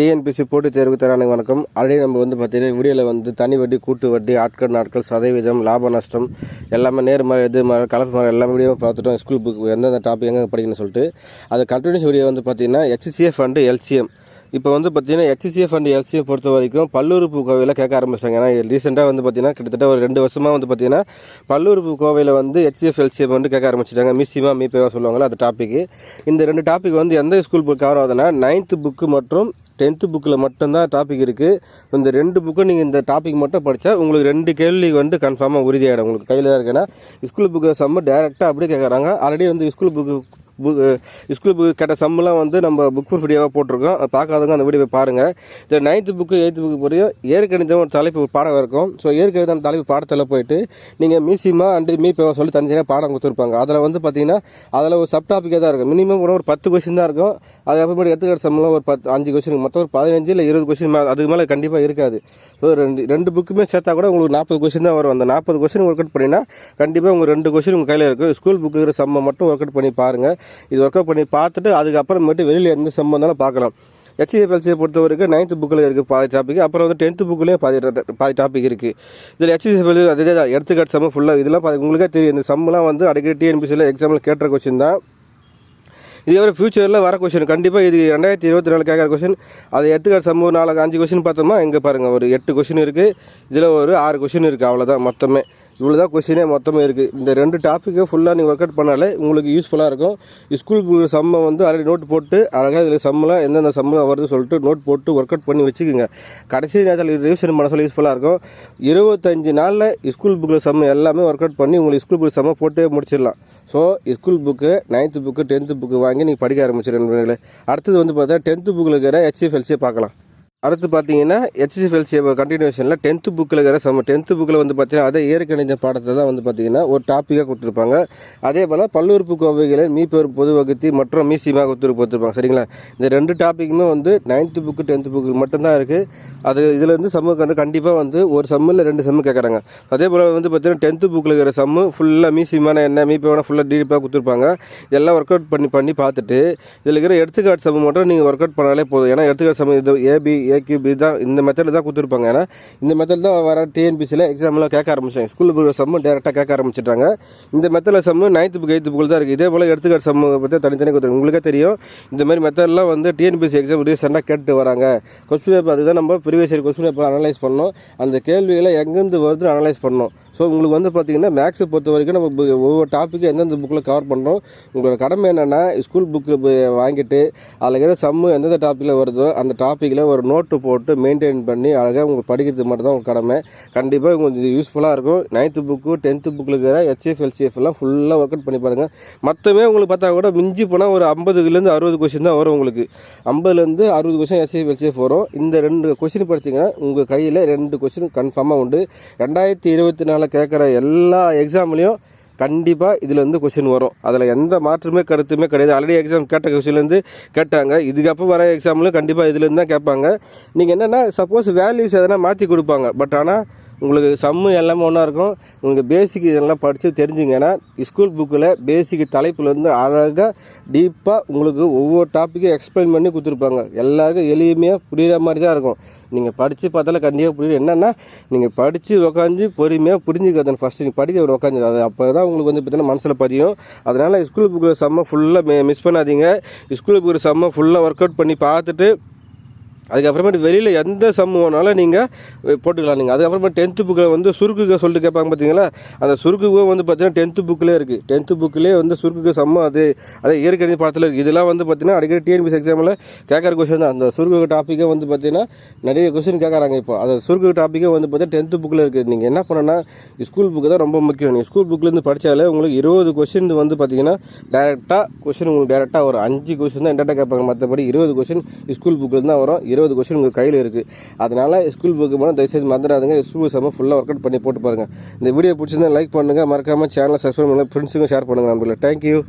TNPSC போட்டித் தேர்வுக்கு தரான வணக்கம். ஆல்ரெடி நம்ம பார்த்தீங்கன்னா வீடியோவில் தனி வட்டி, கூட்டு வட்டி, ஆட்கள், நாட்கள், சதவீதம், லாப நஷ்டம் எல்லாமே நேர்மறை, எதிர்மறை, கலப்பு மரம் எல்லாமே வீடியோ பார்த்துட்டோம். ஸ்கூல் புக் எந்தெந்த டாபிக் எங்கே படிக்கணும்னு சொல்லிட்டு அது கண்டினியூஸ் வீடியோ பார்த்தீங்கன்னா HCF அண்டு LCM. இப்போ பார்த்தீங்கன்னா HCF அண்ட் LCM பொறுத்த வரைக்கும் பல்லுறுப்பு கோவையில் கேட்க ஆரம்பிச்சாங்க. ஏன்னா ரீசெண்டாக பார்த்தீங்கன்னா கிட்டத்தட்ட ஒரு 2 வருஷமாக பார்த்தீங்கன்னா பல்லுறுப்பு கோவையில் HCF LCM கேட்க ஆரம்பிச்சிட்டாங்க. மிஸ்ஸிமா மீப்பேவா சொல்லுவாங்களா அந்த டாப்பிக்கு. இந்த 2 டாபிக் எந்த ஸ்கூல் புக் கவர் ஆகுதுன்னா 9th புக்கு மற்றும் 10th புக்கில் மட்டும்தான் டாபிக் இருக்குது. இந்த 2 புக்கும் நீங்கள் இந்த டாபிக் மட்டும் படித்தா உங்களுக்கு 2 கேள்வி கன்ஃபார்மாக உறுதியாகிடும். உங்களுக்கு கையில் தான் இருக்குன்னா ஸ்கூல் புக்கு சம்மு டேரெக்டாக அப்படியே கேட்குறாங்க. ஆல்ரெடி ஸ்கூல் புக்கு கேட்ட சம்மெல்லாம் நம்ம புக் ப்ரூஃப் வீடியோவாக போட்டிருக்கோம். அது பார்க்காதவங்க அந்த வீடியோ பாருங்கள். இந்த 9th புக்கு 8th புக்கு பொறையும் ஏற்கணிதம் ஒரு தலைப்பு பாடம் இருக்கும். ஸோ ஏற்கணிதம் தலைப்பு பாடத்தில் போயிட்டு நீங்கள் மிஸ்ஸிமா அண்டு மீப்பேவா சொல்லி தனித்தனியாக பாடம் கொடுத்துருப்பாங்க. அதில் பார்த்தீங்கன்னா அதில் ஒரு சப் டாப்பிக்காக தான் இருக்கும். மினிமம் ஒரு 10 கொஸ்டின் தான் இருக்கும். அது அப்புறமேட்டு எடுத்துக்கிட்ட சம்மெல்லாம் ஒரு 5 கொஸ்டின், மொத்தம் ஒரு 15 இல்லை 20 கொஸ்டின் மேலே, அதுக்கு மேலே கண்டிப்பாக இருக்காது. ஸோ ரெண்டு புக்குமே சேர்த்தா கூட உங்களுக்கு 40 கொஸ்டின் தான் வரும். அந்த 40 கொஸ்டின் ஒர்க் அவுட் பண்ணிங்கன்னா கண்டிப்பாக உங்கள் 2 கொஸ்டின் உங்கள் கையில் இருக்கும். ஸ்கூல் புக்கு இருக்கிற சம்மை மட்டும் ஒர்க் அவுட் பண்ணி பாருங்கள். இது ஒர்க் அவுட் பண்ணி பார்த்துட்டு அதுக்கப்புறமேட்டு வெளியில் எந்த சம்மம் இருந்தாலும் பார்க்கலாம். HCF LCM பொறுத்த வரைக்கும் 9th புக்கில் இருக்குது பாதி டாபிக். அப்புறம் 10th புக்கிலேயும் பாதி டாபிக் இருக்குது. இதில் HCF அதே தான் எடுத்துக்காட்டு சம்ம ஃபுல்லாக இதெல்லாம் உங்களுக்கே தெரியும். இந்த சம்மெலாம் அடிக்கடி டிஎன்பிசியில் எக்ஸாமில் கேட்டுற கொஸ்டின் தான். இதே ஃபியூச்சரில் வர கொஸ்டின் கண்டிப்பாக இது 2024 கேட்குற கொஸ்டின். அது எடுத்துக்காட்டு சம்மு 4-5 கொஸ்டின் பார்த்தோம்னா இங்கே பாருங்கள் ஒரு 8 கொஸ்டின் இருக்குது. இதில் ஒரு 6 கொஸ்டின் இருக்குது. அவ்வளோதான், மொத்தமே இவ்வளோ தான் கொஸ்டினே மொத்தமே இருக்குது. இந்த 2 டாப்பிக்கை ஃபுல்லாக நீங்கள் ஒர்க் அவுட் பண்ணாலே உங்களுக்கு யூஸ்ஃபுல்லாக இருக்கும். ஸ்கூல் சம்மை ஆல்ரெடி நோட் போட்டு அழகாக இதில் சம்மெலாம் எந்தெந்த சம்மெலாம் வருது சொல்லிட்டு நோட் போட்டு ஒர்க் அவுட் பண்ணி வச்சுக்கோங்க. கடைசி நேரத்தில் ரிவிஷன் பண்ண சொல்ல யூஸ்ஃபுல்லாக இருக்கும். 25 நாளில் ஸ்கூல் புக்கில் சம்மை எல்லாமே ஒர்க் அவுட் பண்ணி உங்களுக்கு ஸ்கூல் புக் சம்மை போட்டே முடிச்சிடலாம். So school book 9th book 10th book வாங்கி நீங்கள் படிக்க ஆரம்பிச்சிருக்கீங்களே. அடுத்தது பார்த்தா 10th புக்கில் இருக்கிற HCF LCM பார்க்கலாம். அடுத்து பார்த்தீங்கன்னா HCF LCM கண்டினியூஷனில் 10th புக்கில் இருக்கிற 10th புக்கில் பார்த்தீங்கன்னா அதே இயற்கணித பாடத்தை தான் பார்த்தீங்கன்னா ஒரு டாப்பிக்காக கொடுத்துருப்பாங்க. அதே போல் பல்லுறுப்பு கோவைகளை மீப்பெரு பொது வகுத்தி மற்றும் மீசியமாக கொடுத்துருப்பாங்க. சரிங்களா? இந்த 2 டாப்பிக்குமே 9th புக்கு 10th புக்கு மட்டும்தான் இருக்குது. அது இதில் சம்மு கண்டிப்பாக ஒரு சம்மில் 2 சம்மு கேட்குறாங்க. அதே போல் பார்த்தீங்கன்னா 10th புக்கில் இருக்கிற சம்மு ஃபுல்லாக மீசியமான என்ன மீப்பேவான ஃபுல்லாக டீப்பாக கொடுத்துருப்பாங்க. இதெல்லாம் ஒர்க் அவுட் பண்ணி பார்த்துட்டு இதில் இருக்கிற எடுத்துக்காட்டு சம்மு மட்டும் நீங்கள் ஒர்க் அவுட் பண்ணாலே போதும். ஏன்னா எடுத்துக்காட்டு சம்மு இது AB AQB தான் இந்த மெத்தடில் தான் கொடுத்துருப்பாங்க. ஏன்னா இந்த மெத்தட் தான் வர டிஎன்பிசியில் எக்ஸாமில் கேட்க ஆரம்பிச்சாங்க. ஸ்கூலில் போகிற சம்மு டேரெக்டாக கேட்க ஆரம்பிச்சிட்டாங்க. இந்த மெத்தடில் சம்மு 9th புக் 8th புக்கில் தான் இருக்குது. இதே போல் எடுத்துக்காட்டு சம்மு பற்றி தனித்தனி கொடுத்துருங்க. உங்களுக்கே தெரியும் இந்த மாதிரி மெத்தட்லாம் டிஎன்பிசி எக்ஸாம் ரீசெண்டாக கேட்டு வராங்க. கொஸ்டின் பேப்பர் அதுதான் நம்ம previous year question paper analyse பண்ணோம். அந்த கேள்விகளை எங்கேருந்து வருதுன்னு அனலைஸ் பண்ணோம். ஸோ உங்களுக்கு பார்த்தீங்கன்னா மேக்ஸை பொறுத்த வரைக்கும் நம்ம ஒவ்வொரு டாப்பிக்கு எந்தெந்த புக்கில் கவர் பண்ணுறோம். உங்களோட கடமை என்னென்னா ஸ்கூல் புக்கு வாங்கிட்டு அதில் இருக்கிற சம்மு எந்தெந்த டாப்பிக்கில் வருதோ அந்த டாப்பிக்கில் ஒரு நோட்டு போட்டு மெயின்டைன் பண்ணி அழகாக உங்களுக்கு படிக்கிறது மட்டும் தான் உங்கள் கடமை. கண்டிப்பாக உங்களுக்கு இது யூஸ்ஃபுல்லாக இருக்கும். 9th புக்கு 10th புக்கில் இருக்கிற HCF LCF எல்லாம் ஃபுல்லாக ஒர்க் அவுட் பண்ணி பாருங்கள். மொத்தமே உங்களுக்கு பார்த்தா கூட மிஞ்சி போனால் ஒரு 50லேருந்து 60 கொஸ்டின் தான் வரும். உங்களுக்கு 50லேருந்து 60 கொஸ்டின் HCF LCF வரும். இந்த 2 கொஸ்டின் படிச்சிங்கன்னா உங்கள் கையில் 2 கொஸ்டின் கன்ஃபார்மாக உண்டு. 2024 கேட்குற எல்லா எக்ஸாம்லேயும் கண்டிப்பாக இதில் கொஸ்டின் வரும். அதில் எந்த மாற்றமே கருத்துமே கிடையாது. ஆல்ரெடி எக்ஸாம் கேட்ட கொஸ்டின்லேருந்து கேட்டாங்க. இதுக்கப்புறம் வர எக்ஸாம்லையும் கண்டிப்பாக இதுலேருந்து தான் கேட்பாங்க. நீங்கள் என்னென்னா சப்போஸ் வேல்யூஸ் எதனா மாற்றி கொடுப்பாங்க. பட் ஆனால் உங்களுக்கு சம்மு எல்லாமே ஒன்றா இருக்கும். உங்கள் பேசிக் இதெல்லாம் படித்து தெரிஞ்சுங்கன்னா ஸ்கூல் புக்கில் பேசிக் தலைப்புலேருந்து அழகாக டீப்பாக உங்களுக்கு ஒவ்வொரு டாப்பிக்கும் எக்ஸ்பிளைன் பண்ணி கொடுத்துருப்பாங்க. எல்லாருக்கும் எளிமையாக புரிகிற மாதிரி தான் இருக்கும். நீங்கள் படித்து பார்த்தாலும் கண்டிப்பாக புரியும். என்னென்னா நீங்கள் படித்து உட்காந்து பொறுமையாக புரிஞ்சுக்கிறது ஃபஸ்ட்டு நீங்கள் படிக்க உட்காந்து அது அப்போ தான் உங்களுக்கு பார்த்தீங்கன்னா மனசில் பதியும். அதனால் ஸ்கூல் புக்கில் சம்மை ஃபுல்லாக மிஸ் பண்ணாதீங்க. ஸ்கூல் புக்கில் சம்மை ஃபுல்லாக ஒர்க் அவுட் பண்ணி பார்த்துட்டு அதுக்கப்புறமேட்டு வெளியில் எந்த சம்மு வேணாலும் நீங்கள் போட்டுக்கலாம். நீங்கள் அதுக்கப்புறமா 10th புக்கில் சுருக்குக சொல்லிட்டு கேட்பாங்க பார்த்தீங்களா. அந்த சுருக்குக்கும் பார்த்தீங்கன்னா 10th புக்கிலே இருக்குது. 10th புக்கிலே சுருக்குக்கு சம்மு அதே இயற்கணித பாடத்தில் இருக்குது. இதெல்லாம் பார்த்தீங்கன்னா அடிக்கடி டிஎன்பிசி எக்ஸாமில் கேட்குற கொஸ்டின் தான். அந்த சுருக்கு டாப்பிக்கை பார்த்தீங்கன்னா நிறைய கொஸ்டின் கேட்குறாங்க. இப்போ அந்த சுருக்கு டாப்பிக்கே பார்த்தீங்கன்னா 10th புக்கில் இருக்குது. நீங்கள் என்ன பண்ணணும்னா ஸ்கூல் புக்கு தான் ரொம்ப முக்கியம். நீங்கள் ஸ்கூல் புக்கிலேருந்து படித்தாலே உங்களுக்கு 20 கொஸ்டின் பார்த்தீங்கன்னா டேரெக்டாக கொஸ்டின் உங்களுக்கு டேரெக்டாக வரும். 5 கொஸ்டின் தான் டேரெக்டாக கேட்பாங்க. மற்றபடி 20 கொஸ்டின் ஸ்கூல் புக்கில் தான் வரும். 20 கொஸ்டின் உங்கள் கையில் இருக்குது. அதனால் ஸ்கூல் புக்கு போனால் தயவுசெய்து மறந்துடாதுங்க. ஸ்கூல் சம்ம ஃபுல்லாக ஒர்க் அவுட் பண்ணி போட்டு பாருங்கள். இந்த வீடியோ பிடிச்சிருந்தா லைக் பண்ணுங்கள். மறக்காமல் சேனலை சப்ஸ்கிரைப் பண்ணுங்கள். ஃப்ரெண்ட்ஸுங்க ஷேர் பண்ணுங்கள். நம்பரில் தேங்க்யூ.